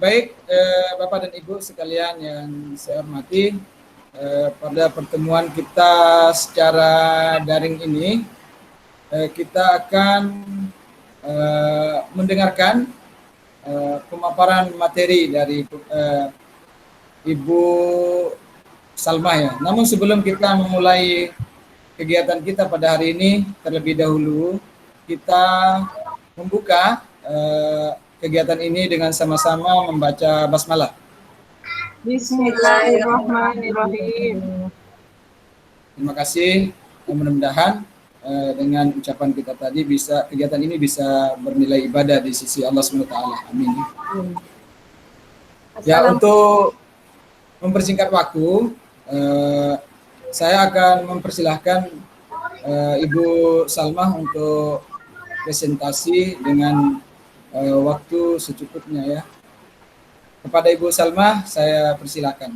Baik, Bapak dan Ibu sekalian yang saya hormati, pada pertemuan kita secara daring ini, kita akan mendengarkan pemaparan materi dari Ibu Salma ya. Namun sebelum kita memulai kegiatan kita pada hari ini, terlebih dahulu kita membuka kegiatan ini dengan sama-sama membaca basmalah. Bismillahirrahmanirrahim. Terima kasih. Mudah-mudahan dengan ucapan kita tadi kegiatan ini bisa bernilai ibadah di sisi Allah SWT. Amin. Ya, untuk mempersingkat waktu, saya akan mempersilahkan Ibu Salma untuk presentasi dengan waktu secukupnya ya. Kepada Ibu Salma, saya persilakan.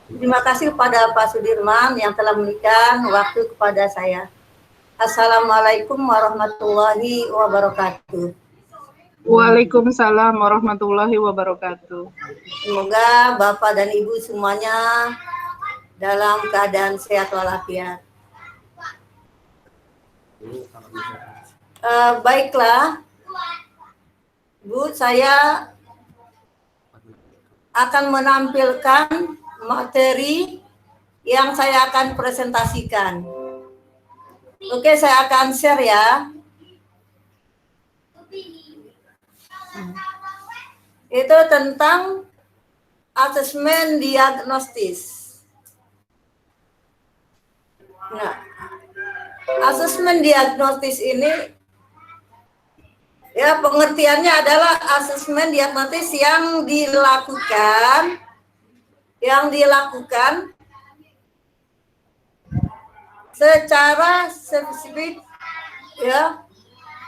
Terima kasih kepada Pak Sudirman yang telah memberikan waktu kepada saya. Assalamualaikum warahmatullahi wabarakatuh. Waalaikumsalam warahmatullahi wabarakatuh. Semoga Bapak dan Ibu semuanya dalam keadaan sehat walafiat. Baiklah, Bu, saya akan menampilkan materi yang saya akan presentasikan. Oke, saya akan share ya. Itu tentang asesmen diagnostis. Nah, asesmen diagnostis ini ya pengertiannya adalah asesmen diagnostis yang dilakukan secara spesifik ya.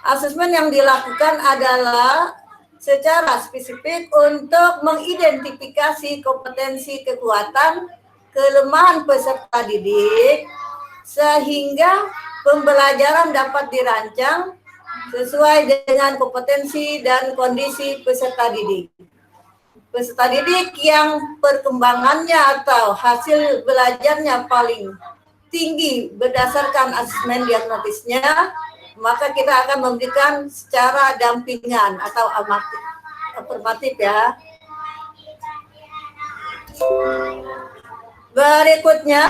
Asesmen yang dilakukan adalah secara spesifik untuk mengidentifikasi kompetensi, kekuatan, kelemahan peserta didik sehingga pembelajaran dapat dirancang sesuai dengan kompetensi dan kondisi peserta didik. Peserta didik yang perkembangannya atau hasil belajarnya paling tinggi berdasarkan asesmen diagnostisnya, maka kita akan memberikan secara dampingan atau afirmatif ya. Berikutnya,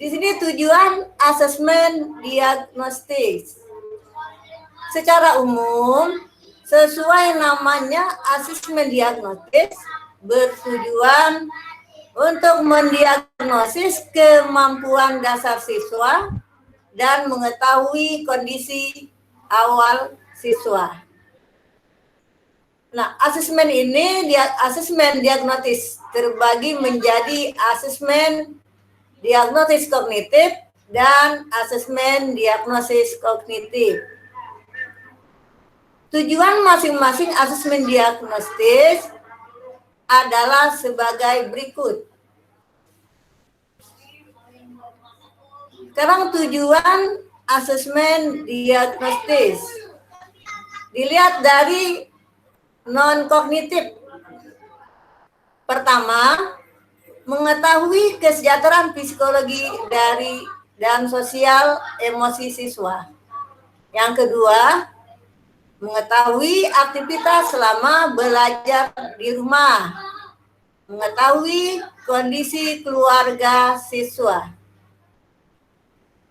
di sini tujuan asesmen diagnostis. Secara umum, sesuai namanya, asesmen diagnostis bertujuan untuk mendiagnosis kemampuan dasar siswa dan mengetahui kondisi awal siswa. Nah, asesmen ini, asesmen diagnostis terbagi menjadi asesmen diagnosis kognitif dan asesmen diagnosis kognitif. Tujuan masing-masing asesmen diagnostis adalah sebagai berikut. Sekarang tujuan asesmen diagnostis dilihat dari non-kognitif. Pertama, mengetahui kesejahteraan psikologi dan sosial emosi siswa. Yang kedua, mengetahui aktivitas selama belajar di rumah. Mengetahui kondisi keluarga siswa.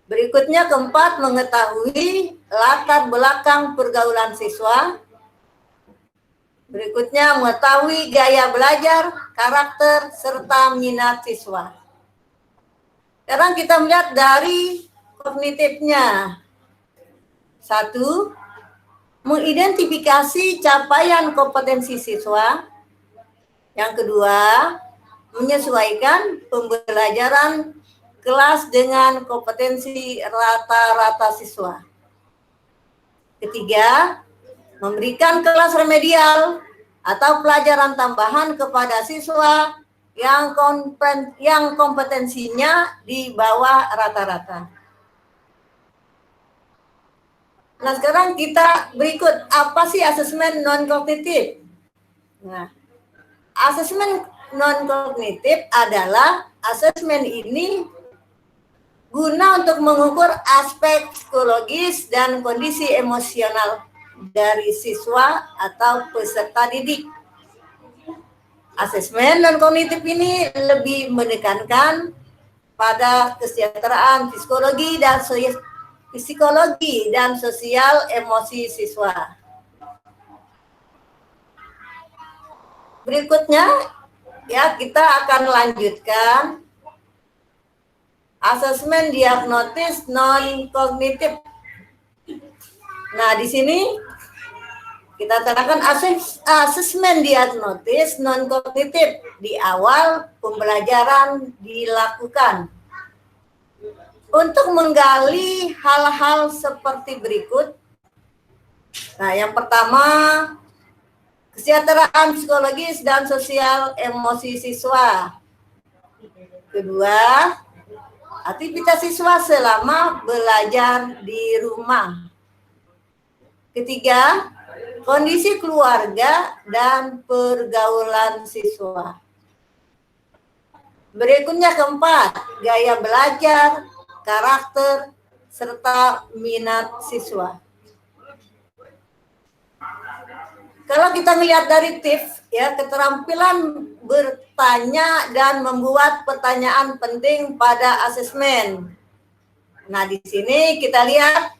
Berikutnya keempat, mengetahui latar belakang pergaulan siswa. Berikutnya mengetahui gaya belajar, karakter, serta minat siswa. Sekarang kita melihat dari kognitifnya. 1, mengidentifikasi capaian kompetensi siswa. Yang kedua, menyesuaikan pembelajaran kelas dengan kompetensi rata-rata siswa. Ketiga, memberikan kelas remedial atau pelajaran tambahan kepada siswa yang kompetensinya di bawah rata-rata. Nah, sekarang kita berikut, apa sih asesmen non-kognitif? Nah, asesmen non-kognitif adalah asesmen ini guna untuk mengukur aspek psikologis dan kondisi emosional dari siswa atau peserta didik. Asesmen non-kognitif ini lebih menekankan pada kesejahteraan psikologi dan sosial emosi siswa. Berikutnya ya kita akan lanjutkan asesmen diagnosis non-kognitif. Nah, di sini kita terangkan asesmen diagnosis non-kognitif di awal pembelajaran dilakukan untuk menggali hal-hal seperti berikut. Nah, yang pertama, kesejahteraan psikologis dan sosial emosi siswa. Kedua, aktivitas siswa selama belajar di rumah. Ketiga, kondisi keluarga dan pergaulan siswa. Berikutnya keempat, gaya belajar, karakter, serta minat siswa. Kalau kita melihat dari tips, ya, keterampilan bertanya dan membuat pertanyaan penting pada asesmen. Nah, di sini kita lihat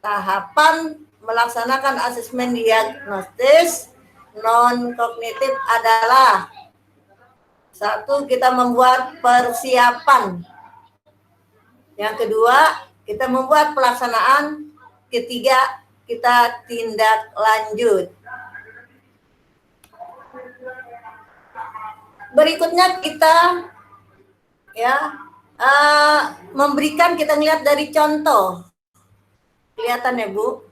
tahapan melaksanakan asesmen diagnosis non-kognitif adalah: satu, kita membuat persiapan. Yang kedua, kita membuat pelaksanaan. Ketiga, kita tindak lanjut. Berikutnya kita ya memberikan, kita lihat dari contoh. Kelihatan ya, Bu?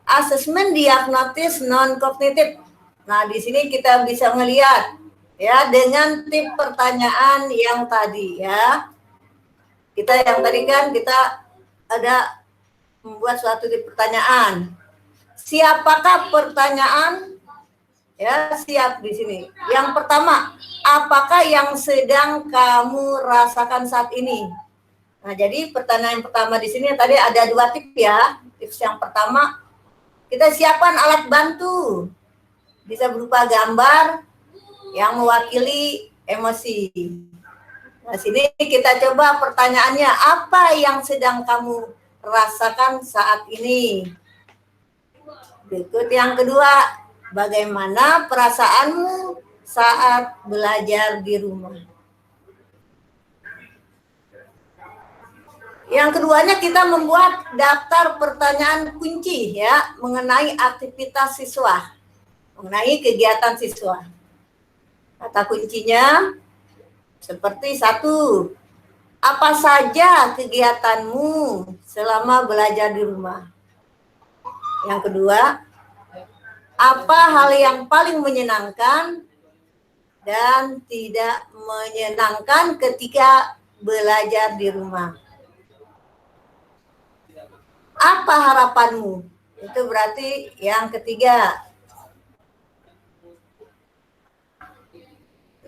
Asesmen diagnosis non-kognitif. Nah, di sini kita bisa melihat ya dengan tip pertanyaan yang tadi ya. Kita yang tadi kan kita ada membuat suatu tip pertanyaan. Siapakah pertanyaan? Ya, siap di sini. Yang pertama, apakah yang sedang kamu rasakan saat ini? Nah, jadi pertanyaan pertama di sini tadi ada dua tips ya. Tips yang pertama, kita siapkan alat bantu. Bisa berupa gambar yang mewakili emosi. Nah, sini kita coba pertanyaannya, apa yang sedang kamu rasakan saat ini? Berikut yang kedua, bagaimana perasaanmu saat belajar di rumah? Yang keduanya, kita membuat daftar pertanyaan kunci ya mengenai aktivitas siswa, mengenai kegiatan siswa. Kata kuncinya seperti satu, apa saja kegiatanmu selama belajar di rumah? Yang kedua, apa hal yang paling menyenangkan dan tidak menyenangkan ketika belajar di rumah? Apa harapanmu? Itu berarti yang ketiga.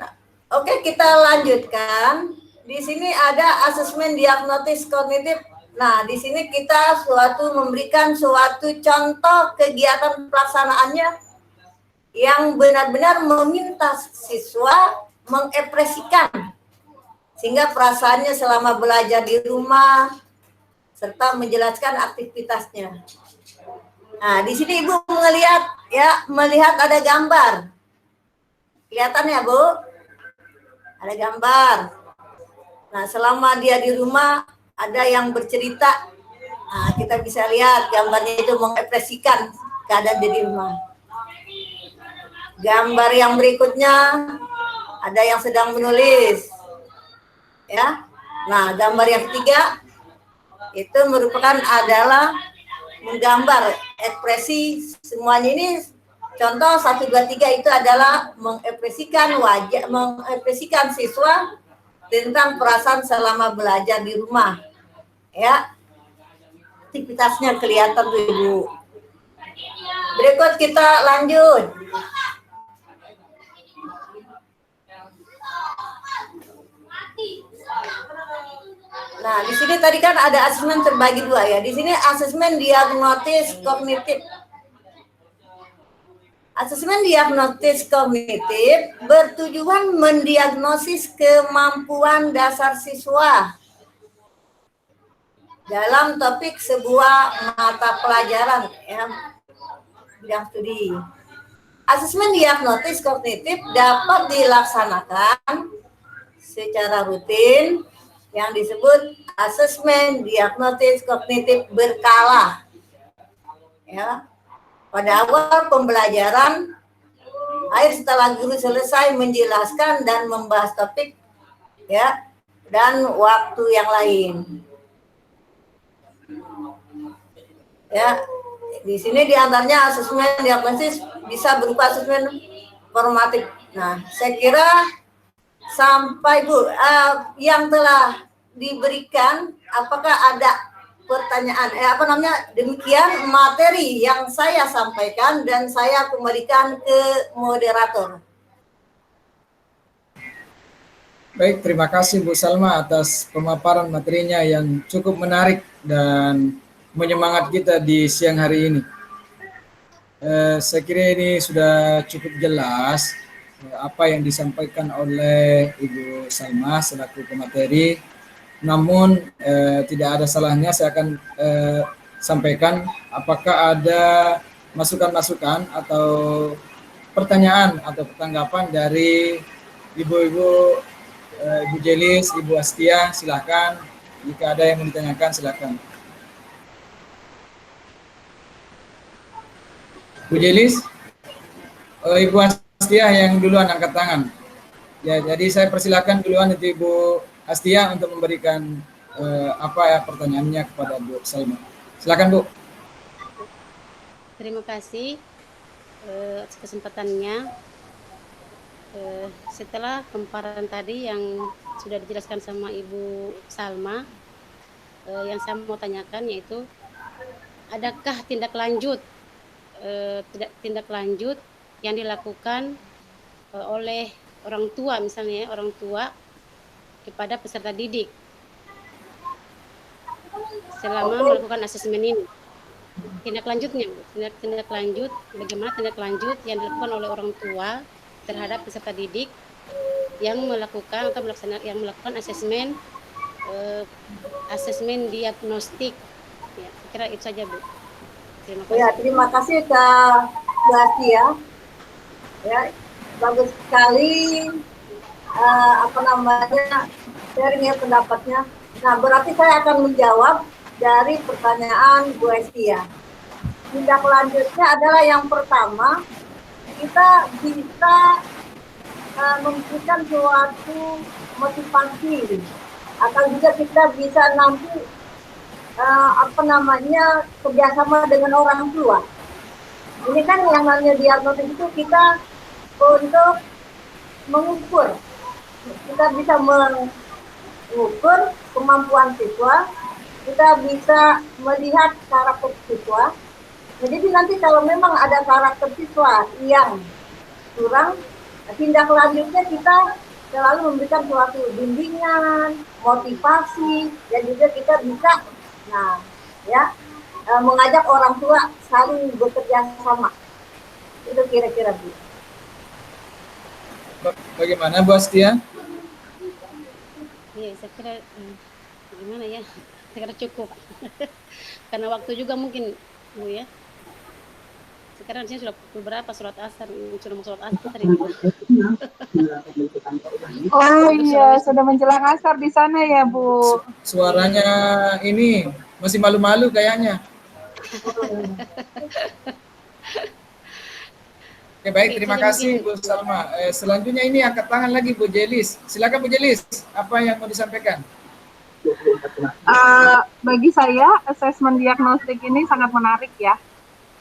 Nah, oke, kita lanjutkan. Di sini ada asesmen diagnosis kognitif. Nah, di sini kita memberikan suatu contoh kegiatan pelaksanaannya yang benar-benar meminta siswa mengekspresikan sehingga perasaannya selama belajar di rumah, serta menjelaskan aktivitasnya. Nah, di sini Ibu melihat ada gambar. Kelihatan ya, Bu? Ada gambar. Nah, selama dia di rumah ada yang bercerita. Nah, kita bisa lihat gambarnya itu mengekspresikan keadaan dia di rumah. Gambar yang berikutnya ada yang sedang menulis. Ya. Nah, gambar yang ketiga itu merupakan adalah menggambar ekspresi. Semuanya ini contoh 1, 2, 3 itu adalah mengekspresikan wajah, mengekspresikan siswa tentang perasaan selama belajar di rumah. Ya. aktivitasnya kelihatan tuh Ibu. Berikut kita lanjut. Nah, di sini tadi kan ada asesmen terbagi dua ya. Di sini asesmen diagnosis kognitif. Asesmen diagnosis kognitif bertujuan mendiagnosis kemampuan dasar siswa dalam topik sebuah mata pelajaran ya, bidang studi. Asesmen diagnosis kognitif dapat dilaksanakan secara rutin yang disebut asesmen diagnosis kognitif berkala. Ya. Pada awal pembelajaran, setelah guru selesai menjelaskan dan membahas topik, ya, dan waktu yang lain. Ya, di sini diantaranya asesmen diagnosis bisa berupa asesmen formatif. Nah, saya kira sampai Bu yang telah diberikan, apakah ada pertanyaan? Demikian materi yang saya sampaikan dan saya kembalikan ke moderator. Baik, terima kasih Bu Salma atas pemaparan materinya yang cukup menarik dan menyemangat kita di siang hari ini. Saya kira ini sudah cukup jelas apa yang disampaikan oleh Ibu Salma selaku pemateri. Namun tidak ada salahnya saya akan sampaikan apakah ada masukan-masukan atau pertanyaan atau tanggapan dari ibu-ibu, Ibu Jelis, Ibu Astia, silakan. Jika ada yang mau ditanyakan silakan. Bu Jelis, Ibu Astia yang duluan angkat tangan. Ya, jadi saya persilakan duluan itu Ibu Astia untuk memberikan pertanyaannya kepada Bu Salma. Silakan Bu. Terima kasih atas kesempatannya. Setelah pemaparan tadi yang sudah dijelaskan sama Ibu Salma, yang saya mau tanyakan yaitu adakah tindak lanjut yang dilakukan oleh orang tua, misalnya orang tua kepada peserta didik selama melakukan asesmen ini. Tindak lanjut, bagaimana tindak lanjut yang dilakukan oleh orang tua terhadap peserta didik yang melakukan asesmen diagnostik. Ya, kira itu saja Bu. Terima kasih. Ya, terima kasih Kak Bu Astia. Ya, bagus sekali sharing pendapatnya. Nah, berarti saya akan menjawab dari pertanyaan Bu Astia. Tindak lanjutnya adalah yang pertama, kita bisa memberikan suatu motivasi, atau juga kita bisa nanti kerjasama dengan orang tua. Ini kan yang namanya diagnosis itu kita untuk mengukur, kita bisa mengukur kemampuan siswa, kita bisa melihat karakter siswa. Jadi nanti kalau memang ada karakter siswa yang kurang, tindak lanjutnya kita selalu memberikan suatu bimbingan, motivasi, dan juga kita bisa mengajak orang tua saling bekerja sama. Itu kira-kira Bu. Bagaimana Bu Astia? Iya, saya kira gimana ya? Saya kira cukup. Karena waktu juga mungkin Bu ya. Sekarang saya sudah beberapa surat asar, sudah mau surat asar ini. Oh iya, sudah menjelang asar di sana ya Bu. Suaranya ini masih malu-malu kayaknya. Oke, baik, terima kasih Bu Salma. Selanjutnya ini angkat tangan lagi Bu Jelis. Silakan Bu Jelis, apa yang mau disampaikan? Bagi saya, asesmen diagnostik ini sangat menarik ya.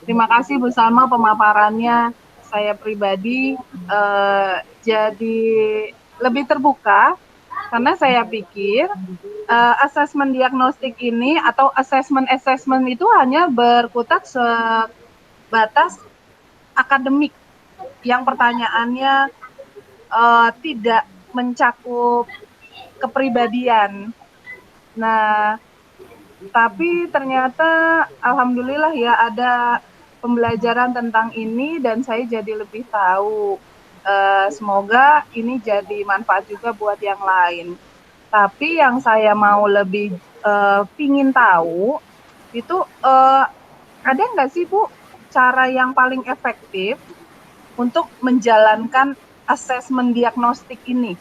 Terima kasih Bu Salma pemaparannya. Saya pribadi jadi lebih terbuka Karena saya pikir asesmen diagnostik ini atau asesmen itu hanya berkutat sebatas akademik yang pertanyaannya tidak mencakup kepribadian. Nah, tapi ternyata alhamdulillah ya ada pembelajaran tentang ini dan saya jadi lebih tahu. Semoga ini jadi manfaat juga buat yang lain. Tapi yang saya mau lebih pingin tahu itu ada nggak sih Bu cara yang paling efektif untuk menjalankan asesmen diagnostik ini?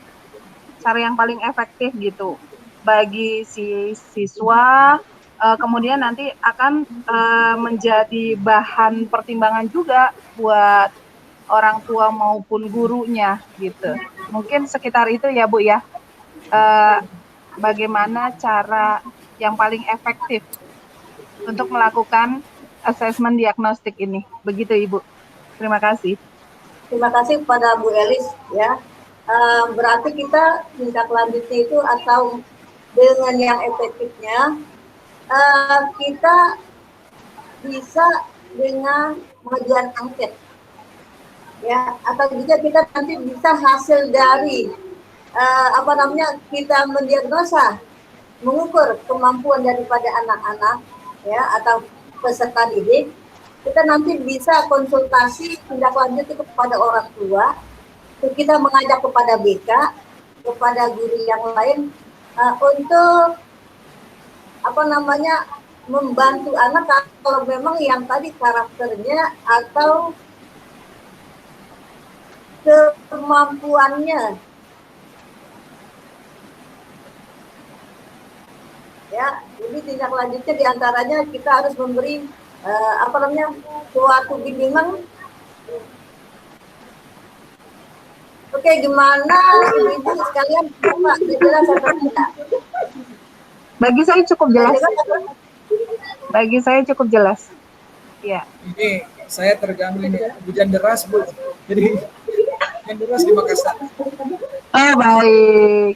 Cara yang paling efektif gitu bagi si siswa, kemudian nanti akan menjadi bahan pertimbangan juga buat orang tua maupun gurunya gitu. Mungkin sekitar itu ya Bu ya. Bagaimana cara yang paling efektif untuk melakukan asesmen diagnostik ini. Begitu Ibu. Terima kasih. Terima kasih kepada Bu Elis ya. Berarti kita tindak lanjutnya itu atau dengan yang efektifnya kita bisa dengan pengajuan angket ya, atau juga kita nanti bisa hasil dari kita mendiagnosa, mengukur kemampuan daripada anak-anak ya atau peserta didik, kita nanti bisa konsultasi tindak lanjut itu kepada orang tua, kita mengajak kepada BK, kepada guru yang lain untuk membantu anak kalau memang yang tadi karakternya atau kemampuannya ya. Jadi tindak lanjutnya diantaranya kita harus memberi suatu bimbingan. Oke, gimana ibu sekalian Pak, jelas atau tidak? Bagi saya cukup jelas. Bagi saya cukup jelas. Ya. Ini saya terganggu ini hujan deras Bu. Jadi hujan deras di Makassar. Oh baik.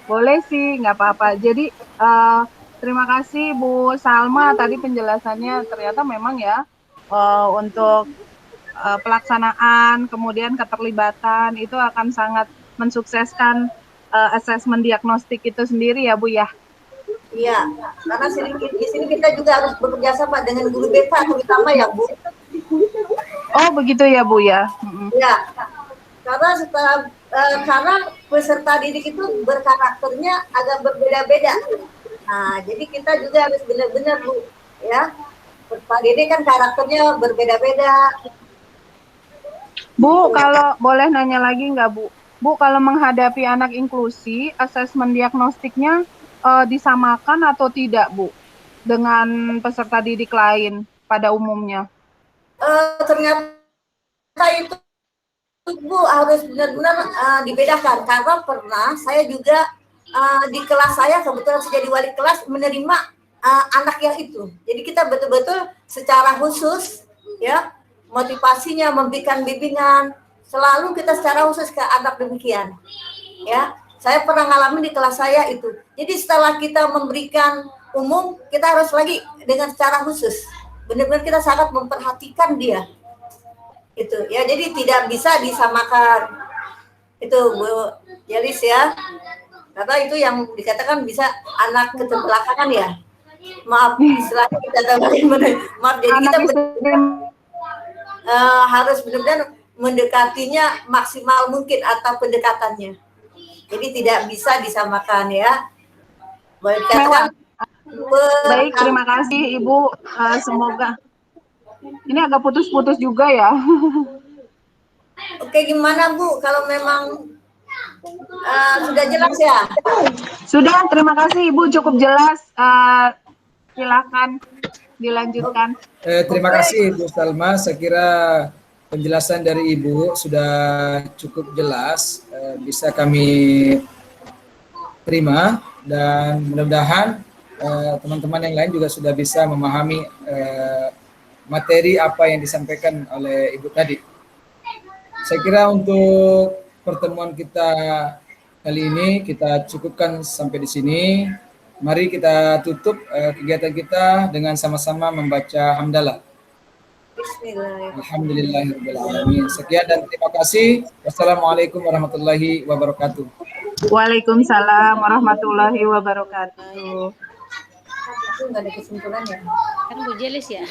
Boleh sih, nggak apa-apa. Jadi terima kasih Bu Salma tadi penjelasannya. Ternyata memang ya untuk pelaksanaan kemudian keterlibatan itu akan sangat mensukseskan asesmen diagnostik itu sendiri ya Bu ya. Iya, karena di sini kita juga harus bekerja sama dengan guru BK terutama ya Bu. Oh begitu ya Bu ya. Ya, karena peserta didik itu berkarakternya agak berbeda-beda. Nah, jadi kita juga harus benar-benar Bu ya. Peserta didik kan karakternya berbeda-beda. Bu, kalau boleh nanya lagi nggak Bu? Bu, kalau menghadapi anak inklusi, asesmen diagnostiknya disamakan atau tidak Bu dengan peserta didik lain pada umumnya? Ternyata itu Bu harus benar-benar dibedakan, karena pernah saya juga di kelas saya kebetulan saya jadi wali kelas menerima anak yang itu. Jadi kita betul-betul secara khusus ya motivasinya memberikan bimbingan selalu kita secara khusus ke anak demikian ya. Saya pernah ngalamin di kelas saya itu. Jadi setelah kita memberikan umum, kita harus lagi dengan secara khusus. Benar-benar kita sangat memperhatikan dia. Itu ya, jadi tidak bisa disamakan. Itu Bu Jelis ya. Karena itu yang dikatakan bisa anak keterbelakangan ya. Maaf, istilahnya kita maaf, jadi kita harus benar-benar mendekatinya maksimal mungkin atau pendekatannya. Jadi tidak bisa disamakan ya. Baik, terima kasih Ibu. Semoga ini agak putus-putus juga ya. Oke, gimana Bu? Kalau memang sudah jelas ya? Sudah, terima kasih Ibu, cukup jelas. Silakan dilanjutkan. Terima kasih Bu Salma. Saya kira penjelasan dari Ibu sudah cukup jelas, bisa kami terima, dan mudah-mudahan teman-teman yang lain juga sudah bisa memahami materi apa yang disampaikan oleh Ibu tadi. Saya kira untuk pertemuan kita kali ini kita cukupkan sampai di sini. Mari kita tutup kegiatan kita dengan sama-sama membaca hamdalah. Bismillahirrahmanirrahim. Alhamdulillahirrahmanirrahim. Sekian dan terima kasih. Wassalamualaikum warahmatullahi wabarakatuh. Waalaikumsalam warahmatullahi wabarakatuh. Itu nggak ada kesimpulannya. Kan Bu Jelis ya.